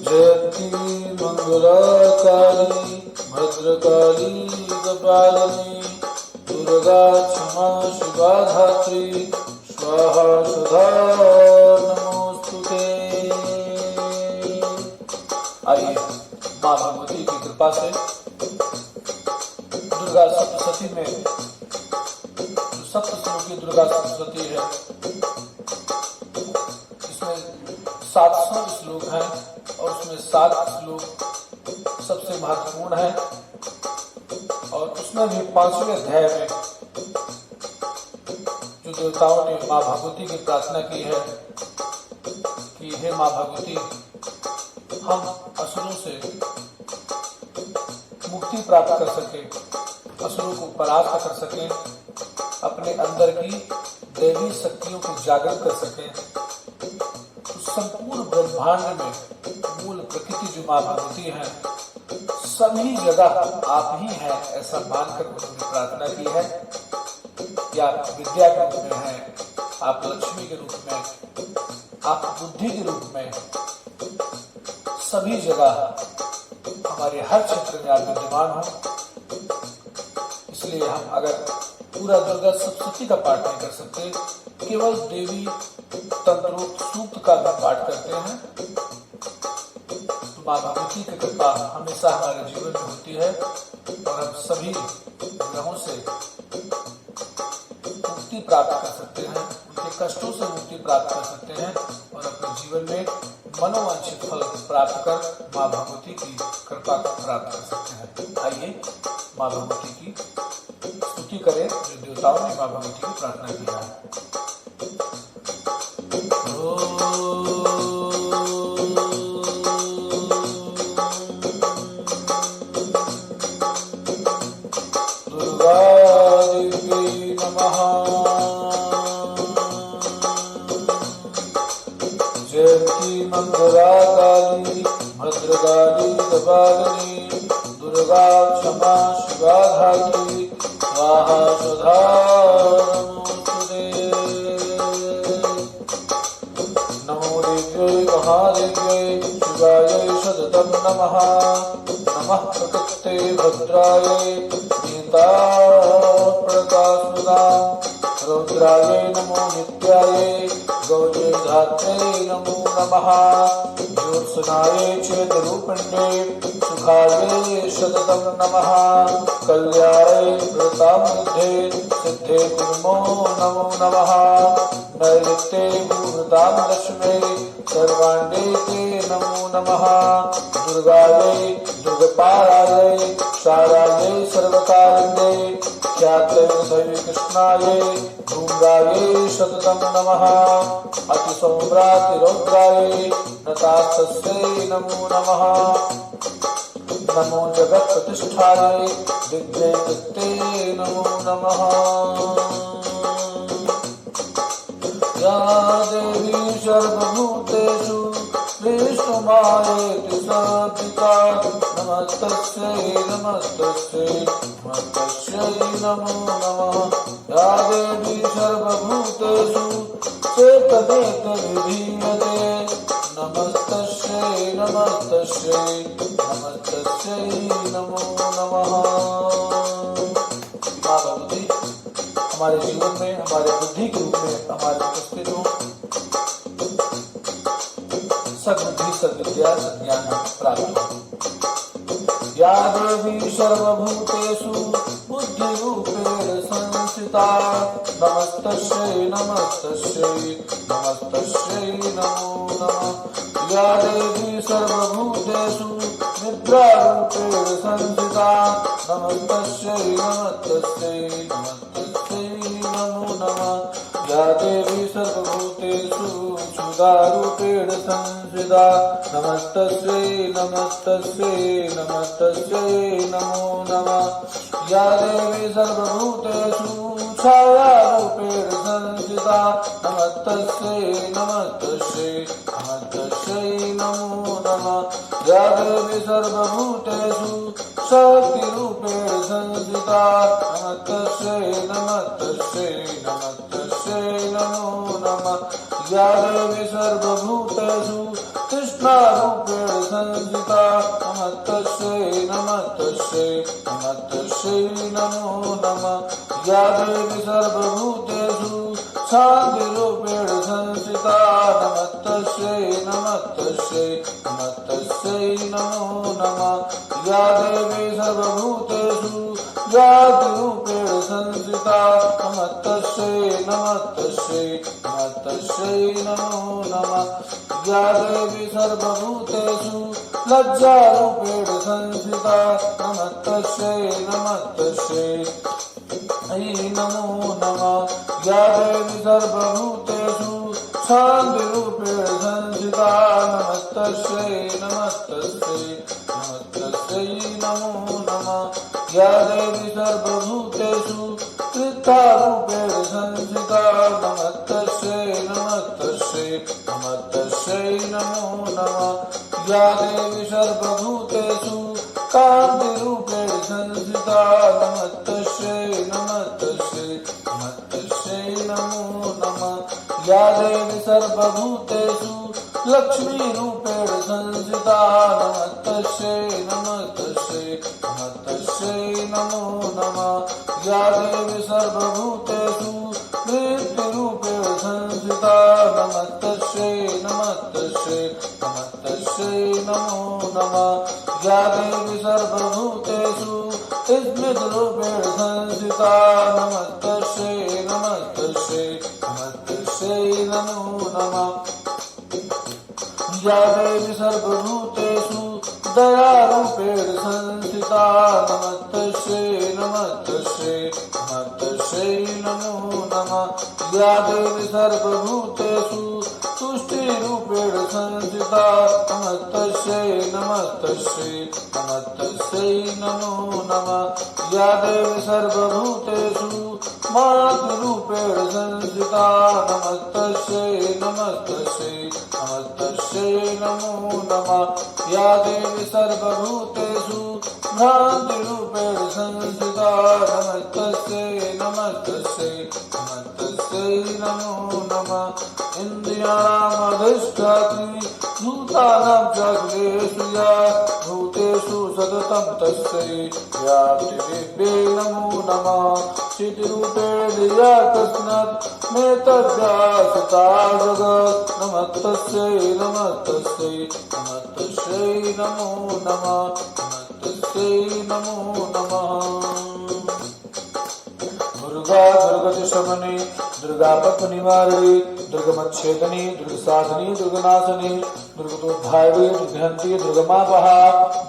जयंती मंगलाकाली भद्रकाली कपालिनी दुर्गा क्षमा शिवा धात्री स्वाहा सुधा नमोस्तुते। आइए माँ भगवती की कृपा से दुर्गा सप्तशती में जो सप्तश्लोकी दुर्गा सप्तशती है, इसमें 700 श्लोक हैं और उसमें 7 श्लोक सबसे महत्वपूर्ण है। और उसमें भी 5वें अध्याय में जो देवताओं ने माँ भगवती की प्रार्थना की है कि हे माँ भगवती, हम असुरों से मुक्ति प्राप्त कर सके, असुरों को परास्त कर सके, अपने अंदर की दैवी शक्तियों को जागृत कर सके। संपूर्ण ब्रह्मांड में मूल प्रकृति जो माँ भगवती है, सभी जगह आप ही हैं, ऐसा मानकर उन्होंने प्रार्थना की है कि आप विद्या के रूप में हैं, आप लक्ष्मी के रूप में, आप बुद्धि के रूप में, सभी जगह हमारे हर क्षेत्र में आप विद्यमान हो। इसलिए हम अगर पूरा दुर्गा सप्तशती का पाठ नहीं कर सकते, केवल देवी तंत्रोक्त सूक्त का भी पाठ करते हैं, तो माँ भगवती की कृपा हमेशा हमारे जीवन में होती है और हम सभी ग्रहों से मुक्ति प्राप्त कर सकते हैं, उनके कष्टों से मुक्ति प्राप्त कर सकते हैं और अपने जीवन में मनोवांछित फल प्राप्त कर माँ भगवती की कृपा प्राप्त कर सकते हैं। आइए माँ भगवती की स्तुति करें जो देवताओं ने माँ भगवती की प्रार्थना की है। जयंती मंगलाकाली भद्रकाली कपालिनी दुर्गा क्षमा शिवा धात्री स्वाहा सुधा नमोस्तुते। नमो देव्यै महादेव्यै शिवायै सततं नमः। नमः प्रकृते भद्रायै गीताप्रकाशमुदां रौद्रायै नमो नित्यायै गौरी धात्रे नमो नमः। ज्योत्सनायै चेतरूपिण्ये सुखायै सततं नमः। कल्याणै व्रतामृद्धे सिद्धे कुर्मो नमो नमः। नैऋत्ये भूभृतां दशमे सर्वाण्डे ते नमो नमः। दुर्गायै दुर्गपालायै शारायै सर्वकारिण्यै ख्यात्यै दैवी कृष्णायै धूम्रायै सततं नमः। अतिसौम्रातिरौद्रायै नतास्तस्यै नमो नमः। नमो जगत्प्रतिष्ठायै विद्ये कृत्ते नमो नमः। या देवी सर्वभूतेषु विष्णुमायेति संस्थिता नमस्तस्यै नमस्तस्यै नमस्तस्यै नमो नमः। या देवी सर्वभूतेषु चेतनेतविधीयते नमस्तस्यै नमस्तस्यै नमस्तस्यै नमो नमः। माँ भगवती हमारे जीवन में हमारे बुद्धि के रूप में हमारे उपस्थित हो, सद्बुद्धि सद्विद्या सज्ञान प्राप्त हो। या देवी सर्वभूतेषु बुद्धिरूपेण संस्थिता नमस्तस्यै नमस्तस्यै नमस्तस्यै नमो नमः। या देवी सर्वभूतेषु निद्रारूपेण संस्थिता नमस्तस्यै नमस्तस्यै नमस्तस्यै नमो नमः। या देवी सर्वभूतेषु क्षुधारूपेण संस्थिता नमस्तस्यै नमस्तस्यै नमस्तस्यै नमो नमः। या देवी सर्वभूतेषु छाया रूपेण संस्थिता नमस्तस्यै नमस्तस्यै नमस्तस्यै नमो नमः या देवी सर्वभूतेषु शक्तिरूपेण संस्थिता नमस्तस्यै नमस्तस्यै नमस्तस्यै नमो नमः या देवी सर्वभूतेषु कृष्णारूपेण संस्थिता नमस्तस्यै नमस्तस्यै नमस्तस्यै नमो नमः या देवी सर्वभूतेषु शान्तिरूपेण संस्थिता नमस्तस्यै नमस्तस्यै नमस्तस्यै नमो नमः या देवी सर्वभूतेषु ज्योतिरूपेण संस्थिता नमस्तस्यै नमस्तस्यै नमस्तस्यै नमो नमः या देवी सर्वभूतेषु लज्जारूपेण संस्थिता नमस्तस्यै नमस्तस्यै नमो नमः या देवी सर्वभूतेषु शान्तिरूपेण संस्थिता नमस्तस्यै नमस्तस्यै नमस्तस्यै नमो नमः या देवी सर्वभूतेषु कृतारूपेण संस्थिता नमस्तस्यै नमस्तस्यै नमस्तस्यै नमो नमः या देवी सर्वभूतेषु कान्तिरूपेण संस्थिता नमस्तस्यै नमस्तस्यै नमस्तस्यै नमो नमः या देवी सर्वभूतेषु लक्ष्मीरूपेण संस्थिता नमस्तस्यै नमस्तस्यै नमस्तस्यै नमो नमः या देवी सर्वभूतेषु मृत्युरूपेण संस्थिता नमस्तस्यै नमस्तस्यै नमस्तस्यै नमो नमः या देवी सर्वभूतेषु स्मृतिरूपेण संस्थिता नमस्तस्यै नमस्तस्यै नमस्तस्यै नमो नमः या देवी सर्वभूतेषु दयारूपेण संस्थिता नमस्तस्यै नमस्तस्यै नमस्तस्यै नमो नमः या देवी सर्वभूतेषु तुष्टिरूपेण संस्थिता नमस्तस्यै नमस्तस्यै नमस्तस्यै नमो नमः या देवी सर्वभूतेषु मातृरूपेण संस्थिता नमस्तस्यै नमस्तस्यै नमस्तस्यै नमो नमः या देवी सर्वभूतेषु भ्रान्तिरूपेण संस्थिता नमस्तस्यै नमस्तस्यै नमस्तस्यै नमो नमः इन्द्रियाणामधिष्ठात्री भूतानां च अखिलेषु या भूतेषु सततं तस्यै व्याप्तिदिव्ये नमो नमः चिद्रूपेण या तस्मात् मेतद्व्यासता जगत् नमस्तस्यै नमस्तस्यै नमस्तस्यै नमो नमः नमस्तस्यै नमो नमः दुर्गा दुर्गतिशमने दुर्गा पद्मनिवारिणी दुर्गमच्छेदनी दुर्गसाधनी दुर्गनाशनी दुर्गतोद्धारिणी दुर्गहन्ती दुर्गमापहा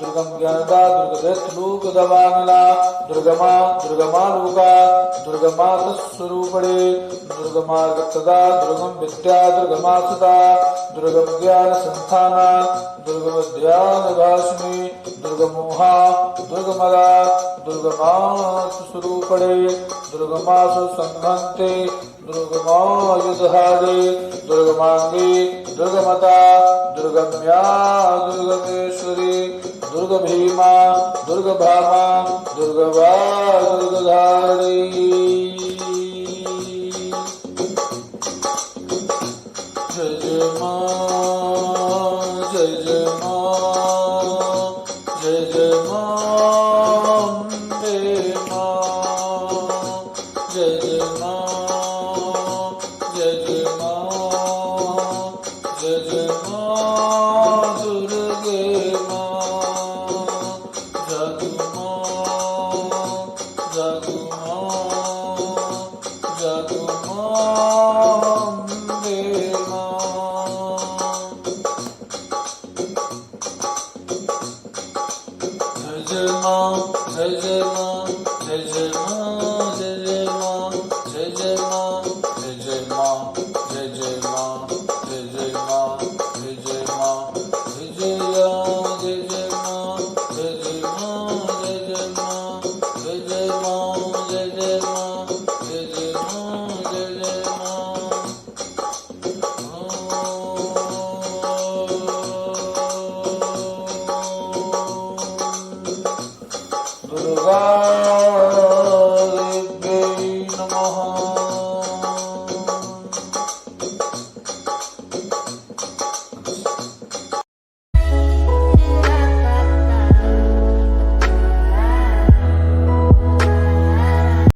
दुर्गम ज्ञानदा दुर्गदैत्यलोकदवानिला दुर्गमा दुर्गमालोका दुर्गमा तत्स्वरूपणे दुर्गमार्गतदा दुर्गम विद्या दुर्गमासुता दुर्गम ज्ञान संस्थाना दुर्गमध्यानभाषिणी दुर्गमोहा दुर्गमदा दुर्गमास्वरूपणे दुर्गमासु संघन्ते दुर्गमायुधारे दुर्गमांगे दुर्गमता दुर्गम्या दुर्गमेश्वरी दुर्गभीमा दुर्गभामा दुर्गवा दुर्गधारी जय जय मां जय जय मां जय जय मां अम्बे मां जय जय मां जय जय मां जय जय मां दुर्गे मां जादू मां जादू मां जादू मां अम्बे मां जय जय मां जय जय मां जय जय मां जय जय मां जय जय मां जय जय मां जय जय मां जय जय मां जय जय मां जय जय मां जय जय मां जय जय मां जय जय मां जय जय मां जय जय कालेभ्यै नमः।